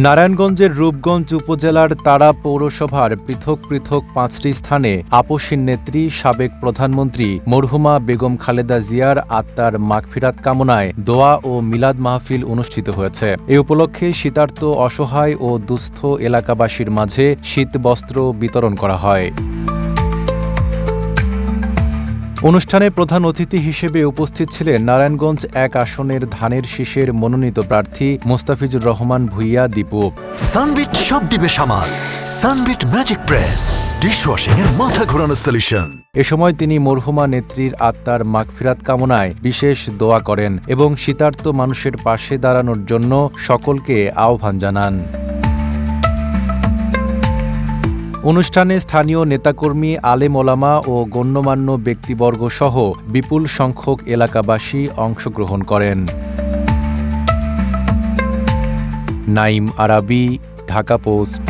নারায়ণগঞ্জের রূপগঞ্জ উপজেলার তাড়া পৌরসভার পৃথক পৃথক ৫টি স্থানে আপসীন নেত্রী সাবেক প্রধানমন্ত্রী মরহুমা বেগম খালেদা জিয়ার আত্মার মাগফিরাত কামনায় দোয়া ও মিলাদ মাহফিল অনুষ্ঠিত হয়েছে। এ উপলক্ষে শীতার্ত অসহায় ও দুস্থ এলাকাবাসীর মাঝে শীতবস্ত্র বিতরণ করা হয়। অনুষ্ঠানে প্রধান অতিথি হিসেবে উপস্থিত ছিলেন নারায়ণগঞ্জ ১ আসনের ধানের শীষের মনোনীত প্রার্থী মোস্তাফিজুর রহমান ভূঁইয়া দীপু। সানবিট সব দিবে সামাল। সানবিট ম্যাজিক প্রেস ডিশওয়াশিং এর মাথা ঘোরানো সলিউশন। এ সময় তিনি মরহুমা নেত্রীর আত্মার মাগফিরাত কামনায় বিশেষ দোয়া করেন এবং শীতার্ত মানুষের পাশে দাঁড়ানোর জন্য সকলকে আহ্বান জানান। অনুষ্ঠানে স্থানীয় নেতাকর্মী, আলেম ওলামা ও গণ্যমান্য ব্যক্তিবর্গ সহ বিপুল সংখ্যক এলাকাবাসী অংশগ্রহণ করেন। নাইম আরাবী, ঢাকা পোস্ট।